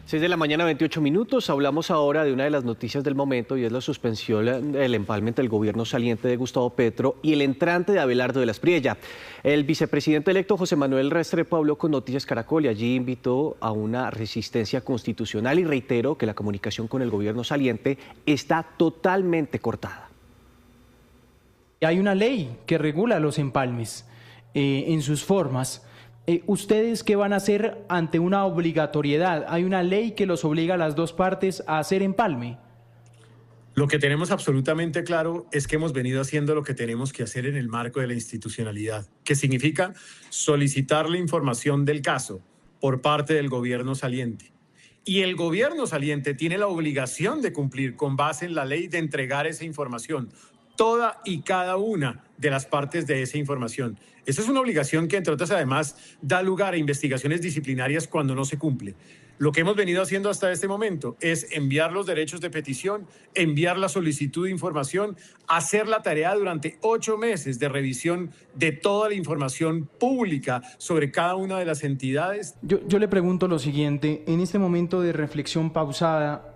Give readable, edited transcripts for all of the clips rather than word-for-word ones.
6 de la mañana, 28 minutos. Hablamos ahora de una de las noticias del momento y es la suspensión del empalme entre el gobierno saliente de Gustavo Petro y el entrante de Abelardo de la Espriella. El vicepresidente electo José Manuel Restrepo habló con Noticias Caracol y allí invitó a una resistencia constitucional y reiteró que la comunicación con el gobierno saliente está totalmente cortada. Hay una ley que regula los empalmes en sus formas. ¿Ustedes qué van a hacer ante una obligatoriedad? ¿Hay una ley que los obliga a las dos partes a hacer empalme? Lo que tenemos absolutamente claro es que hemos venido haciendo lo que tenemos que hacer en el marco de la institucionalidad, que significa solicitar la información del caso por parte del gobierno saliente. Y el gobierno saliente tiene la obligación de cumplir con base en la ley de entregar esa información, toda y cada una de las partes de esa información. Esa es una obligación que, entre otras, además, da lugar a investigaciones disciplinarias cuando no se cumple. Lo que hemos venido haciendo hasta este momento es enviar los derechos de petición, enviar la solicitud de información, hacer la tarea durante 8 meses de revisión de toda la información pública sobre cada una de las entidades. Yo le pregunto lo siguiente, en este momento de reflexión pausada,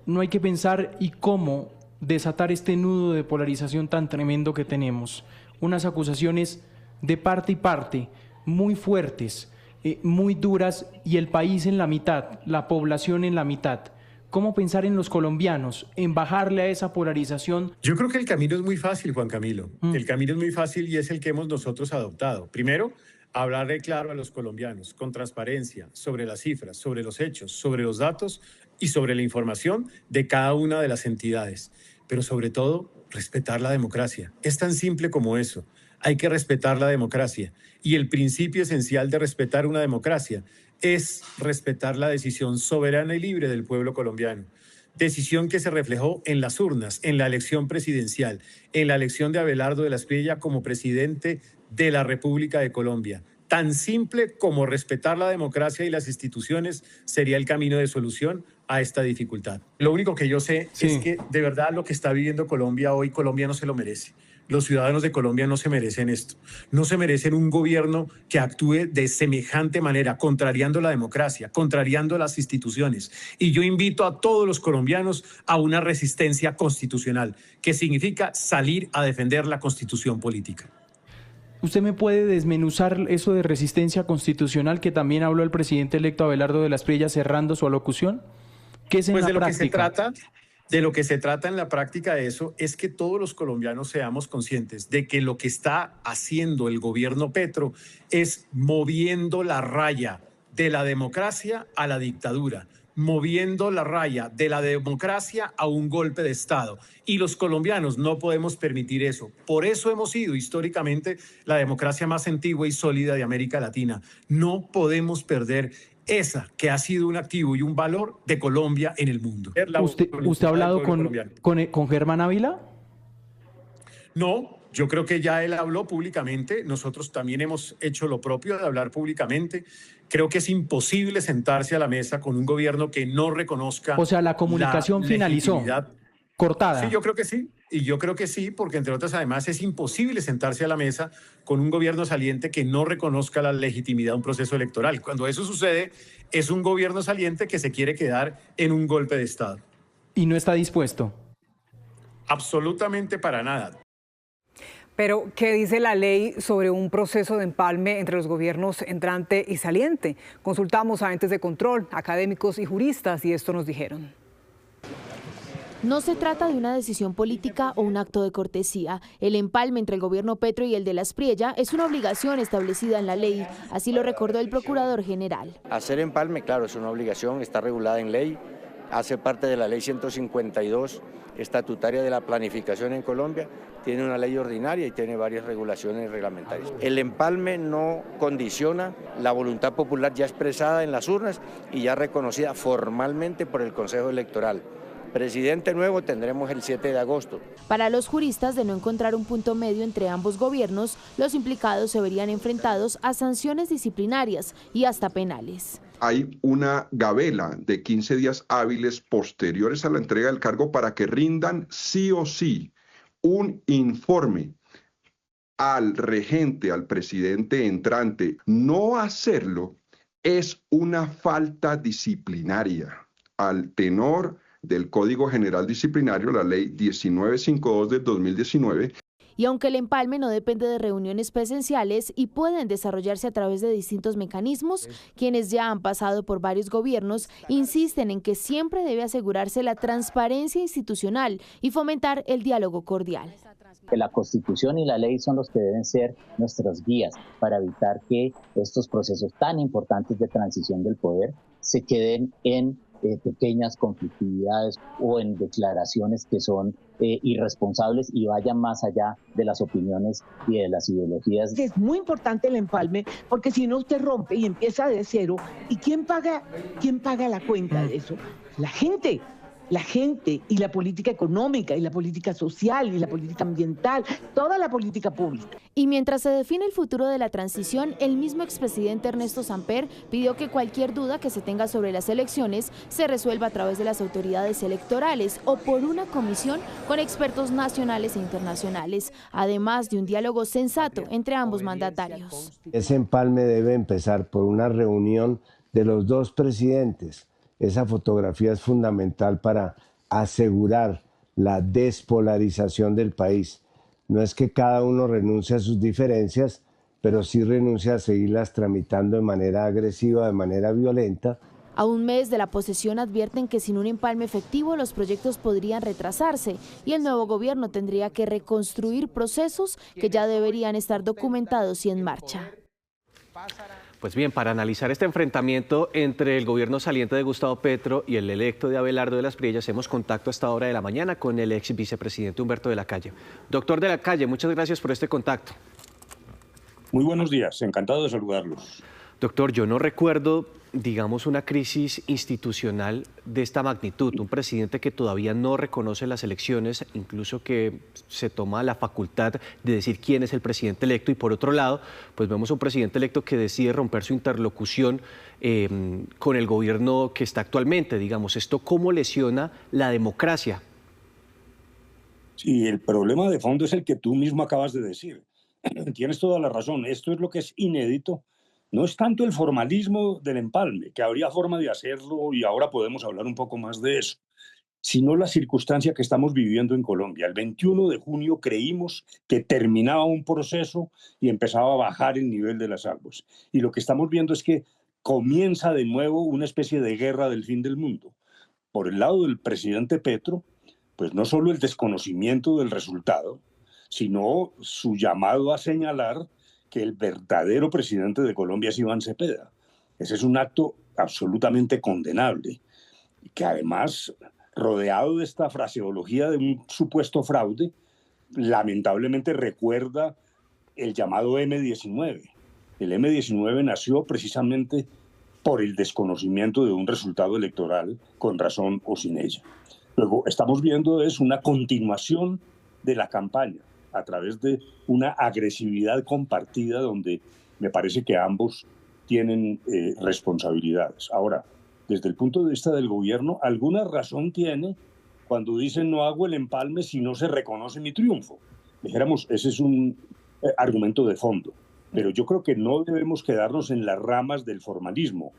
no hay que pensar y cómo desatar este nudo de polarización tan tremendo que tenemos. Unas acusaciones de parte y parte, muy fuertes, muy duras, y el país en la mitad, la población en la mitad. ¿Cómo pensar en los colombianos, en bajarle a esa polarización? Yo creo que el camino es muy fácil, Juan Camilo. El camino es muy fácil y es el que hemos nosotros adoptado. Primero, hablarle claro a los colombianos, con transparencia, sobre las cifras, sobre los hechos, sobre los datos y sobre la información de cada una de las entidades. Pero sobre todo, respetar la democracia. Es tan simple como eso. Hay que respetar la democracia. Y el principio esencial de respetar una democracia es respetar la decisión soberana y libre del pueblo colombiano. Decisión que se reflejó en las urnas, en la elección presidencial, en la elección de Abelardo de la Espriella como presidente de la República de Colombia. Tan simple como respetar la democracia y las instituciones sería el camino de solución a esta dificultad. Lo único que yo sé es que de verdad lo que está viviendo Colombia hoy, Colombia no se lo merece. Los ciudadanos de Colombia no se merecen esto. No se merecen un gobierno que actúe de semejante manera, contrariando la democracia, contrariando las instituciones. Y yo invito a todos los colombianos a una resistencia constitucional, que significa salir a defender la constitución política. ¿Usted me puede desmenuzar eso de resistencia constitucional que también habló el presidente electo Abelardo de la Espriella cerrando su alocución? ¿Qué es en la práctica? De lo que se trata en la práctica de eso es que todos los colombianos seamos conscientes de que lo que está haciendo el gobierno Petro es moviendo la raya de la democracia a la dictadura, moviendo la raya de la democracia a un golpe de Estado. Y los colombianos no podemos permitir eso. Por eso hemos sido históricamente la democracia más antigua y sólida de América Latina. No podemos perder esa que ha sido un activo y un valor de Colombia en el mundo. ¿Usted ha hablado con Germán Ávila? No, yo creo que ya él habló públicamente. Nosotros también hemos hecho lo propio de hablar públicamente. Creo que es imposible sentarse a la mesa con un gobierno que no reconozca. O sea, la comunicación finalizó, cortada. Sí, yo creo que sí. Y yo creo que sí, porque entre otras, además, es imposible sentarse a la mesa con un gobierno saliente que no reconozca la legitimidad de un proceso electoral. Cuando eso sucede, es un gobierno saliente que se quiere quedar en un golpe de Estado. ¿Y no está dispuesto? Absolutamente para nada. Pero, ¿qué dice la ley sobre un proceso de empalme entre los gobiernos entrante y saliente? Consultamos a entes de control, académicos y juristas, y esto nos dijeron. No se trata de una decisión política o un acto de cortesía. El empalme entre el gobierno Petro y el de la Espriella es una obligación establecida en la ley, así lo recordó el procurador general. Hacer empalme, claro, es una obligación, está regulada en ley, hace parte de la ley 152 estatutaria de la planificación en Colombia, tiene una ley ordinaria y tiene varias regulaciones reglamentarias. El empalme no condiciona la voluntad popular ya expresada en las urnas y ya reconocida formalmente por el Consejo Electoral. Presidente nuevo tendremos el 7 de agosto. Para los juristas, de no encontrar un punto medio entre ambos gobiernos, los implicados se verían enfrentados a sanciones disciplinarias y hasta penales. Hay una gabela de 15 días hábiles posteriores a la entrega del cargo para que rindan sí o sí un informe al regente, al presidente entrante. No hacerlo es una falta disciplinaria al tenor del Código General Disciplinario, la Ley 1952 del 2019. Y aunque el empalme no depende de reuniones presenciales y pueden desarrollarse a través de distintos mecanismos, quienes ya han pasado por varios gobiernos insisten en que siempre debe asegurarse la transparencia institucional y fomentar el diálogo cordial. Que la Constitución y la ley son los que deben ser nuestras guías para evitar que estos procesos tan importantes de transición del poder se queden en pequeñas conflictividades o en declaraciones que son irresponsables y vayan más allá de las opiniones y de las ideologías. Es muy importante el empalme porque si no usted rompe y empieza de cero. ¿Y quién paga la cuenta de eso? La gente y la política económica y la política social y la política ambiental, toda la política pública. Y mientras se define el futuro de la transición, el mismo expresidente Ernesto Samper pidió que cualquier duda que se tenga sobre las elecciones se resuelva a través de las autoridades electorales o por una comisión con expertos nacionales e internacionales, además de un diálogo sensato entre ambos mandatarios. Ese empalme debe empezar por una reunión de los dos presidentes. Esa fotografía es fundamental para asegurar la despolarización del país. No es que cada uno renuncie a sus diferencias, pero sí renuncia a seguirlas tramitando de manera agresiva, de manera violenta. A un mes de la posesión advierten que sin un empalme efectivo los proyectos podrían retrasarse y el nuevo gobierno tendría que reconstruir procesos que ya deberían estar documentados y en marcha. Pues bien, para analizar este enfrentamiento entre el gobierno saliente de Gustavo Petro y el electo de Abelardo de las Priellas, hacemos contacto a esta hora de la mañana con el ex vicepresidente Humberto de la Calle. Doctor de la Calle, muchas gracias por este contacto. Muy buenos días, encantado de saludarlos. Doctor, yo no recuerdo, digamos, una crisis institucional de esta magnitud, un presidente que todavía no reconoce las elecciones, incluso que se toma la facultad de decir quién es el presidente electo, y por otro lado, pues vemos a un presidente electo que decide romper su interlocución con el gobierno que está actualmente, digamos. ¿Esto cómo lesiona la democracia? Sí, el problema de fondo es el que tú mismo acabas de decir. Tienes toda la razón, esto es lo que es inédito. No es tanto el formalismo del empalme, que habría forma de hacerlo y ahora podemos hablar un poco más de eso, sino la circunstancia que estamos viviendo en Colombia. El 21 de junio creímos que terminaba un proceso y empezaba a bajar el nivel de las aguas. Y lo que estamos viendo es que comienza de nuevo una especie de guerra del fin del mundo. Por el lado del presidente Petro, pues no solo el desconocimiento del resultado, sino su llamado a señalar que el verdadero presidente de Colombia es Iván Cepeda. Ese es un acto absolutamente condenable, que además, rodeado de esta fraseología de un supuesto fraude, lamentablemente recuerda el llamado M-19. El M-19 nació precisamente por el desconocimiento de un resultado electoral, con razón o sin ella. Luego, estamos viendo es una continuación de la campaña, a través de una agresividad compartida donde me parece que ambos tienen responsabilidades. Ahora, desde el punto de vista del gobierno, alguna razón tiene cuando dicen no hago el empalme si no se reconoce mi triunfo. Dijéramos, ese es un argumento de fondo, pero yo creo que no debemos quedarnos en las ramas del formalismo.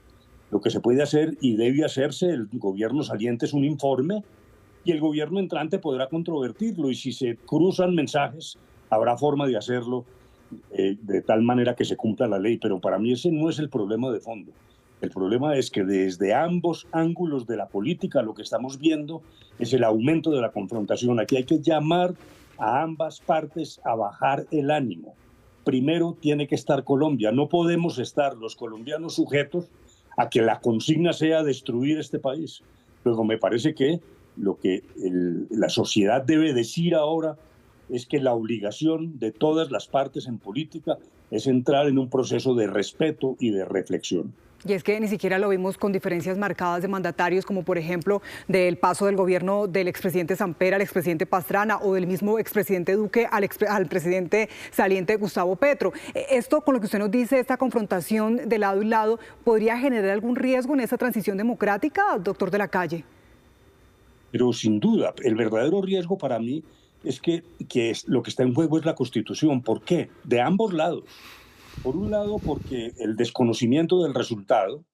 Lo que se puede hacer y debe hacerse, el gobierno saliente es un informe, y el gobierno entrante podrá controvertirlo, y si se cruzan mensajes, habrá forma de hacerlo de tal manera que se cumpla la ley. Pero para mí ese no es el problema de fondo. El problema es que desde ambos ángulos de la política lo que estamos viendo es el aumento de la confrontación. Aquí hay que llamar a ambas partes a bajar el ánimo. Primero tiene que estar Colombia. No podemos estar los colombianos sujetos a que la consigna sea destruir este país. Luego me parece que lo que la sociedad debe decir ahora es que la obligación de todas las partes en política es entrar en un proceso de respeto y de reflexión. Y es que ni siquiera lo vimos con diferencias marcadas de mandatarios, como por ejemplo del paso del gobierno del expresidente Samper al expresidente Pastrana, o del mismo expresidente Duque al presidente saliente Gustavo Petro. Esto, con lo que usted nos dice, esta confrontación de lado y lado, ¿podría generar algún riesgo en esa transición democrática, doctor de la Calle? Pero sin duda, el verdadero riesgo para mí es que lo que está en juego es la Constitución. ¿Por qué? De ambos lados. Por un lado, porque el desconocimiento del resultado,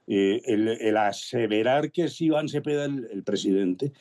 el aseverar que es Iván Cepeda el presidente,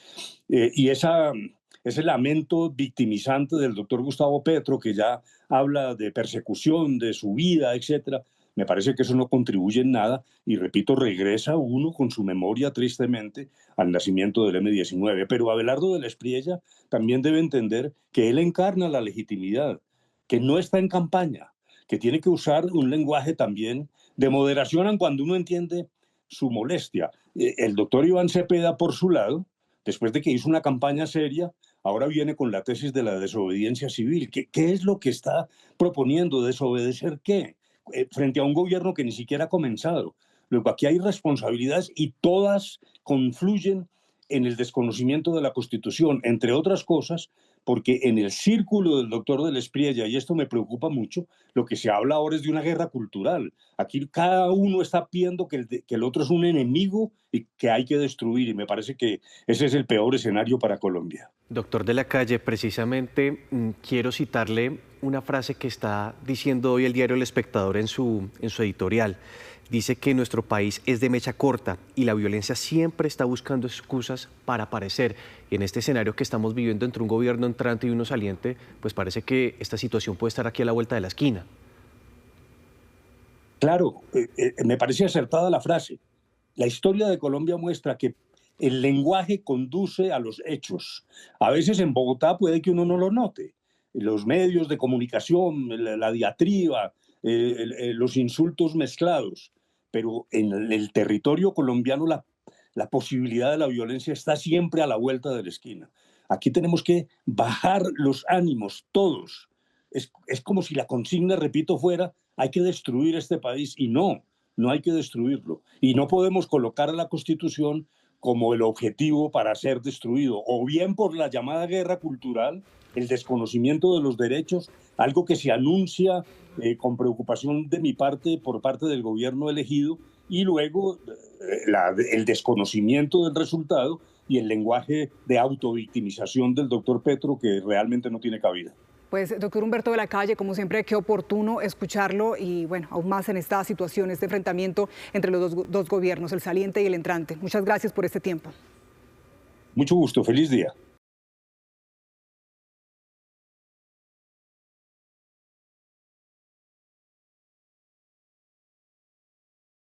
y ese lamento victimizante del doctor Gustavo Petro, que ya habla de persecución, de su vida, etcétera, me parece que eso no contribuye en nada y, repito, regresa uno con su memoria tristemente al nacimiento del M-19. Pero Abelardo de la Espriella también debe entender que él encarna la legitimidad, que no está en campaña, que tiene que usar un lenguaje también de moderación cuando uno entiende su molestia. El doctor Iván Cepeda, por su lado, después de que hizo una campaña seria, ahora viene con la tesis de la desobediencia civil. ¿Qué es lo que está proponiendo? ¿Desobedecer qué? Frente a un gobierno que ni siquiera ha comenzado. Luego, aquí hay responsabilidades y todas confluyen en el desconocimiento de la Constitución, entre otras cosas, porque en el círculo del doctor de la Espriella, y esto me preocupa mucho, lo que se habla ahora es de una guerra cultural. Aquí cada uno está viendo que el otro es un enemigo y que hay que destruir, y me parece que ese es el peor escenario para Colombia. Doctor de la Calle, precisamente quiero citarle una frase que está diciendo hoy el diario El Espectador en su editorial. Dice que nuestro país es de mecha corta y la violencia siempre está buscando excusas para aparecer. Y en este escenario que estamos viviendo entre un gobierno entrante y uno saliente, pues parece que esta situación puede estar aquí a la vuelta de la esquina. Claro, me parece acertada la frase. La historia de Colombia muestra que el lenguaje conduce a los hechos. A veces en Bogotá puede que uno no lo note. Los medios de comunicación, la diatriba, los insultos mezclados, pero en el territorio colombiano la posibilidad de la violencia está siempre a la vuelta de la esquina. Aquí tenemos que bajar los ánimos, todos. Es como si la consigna, repito, fuera, hay que destruir este país, y no hay que destruirlo. Y no podemos colocar a la Constitución como el objetivo para ser destruido, o bien por la llamada guerra cultural, el desconocimiento de los derechos, algo que se anuncia con preocupación de mi parte, por parte del gobierno elegido, y luego el desconocimiento del resultado y el lenguaje de autovictimización del doctor Petro, que realmente no tiene cabida. Pues, doctor Humberto de la Calle, como siempre, qué oportuno escucharlo y, bueno, aún más en esta situación, este enfrentamiento entre los dos gobiernos, el saliente y el entrante. Muchas gracias por este tiempo. Mucho gusto, feliz día.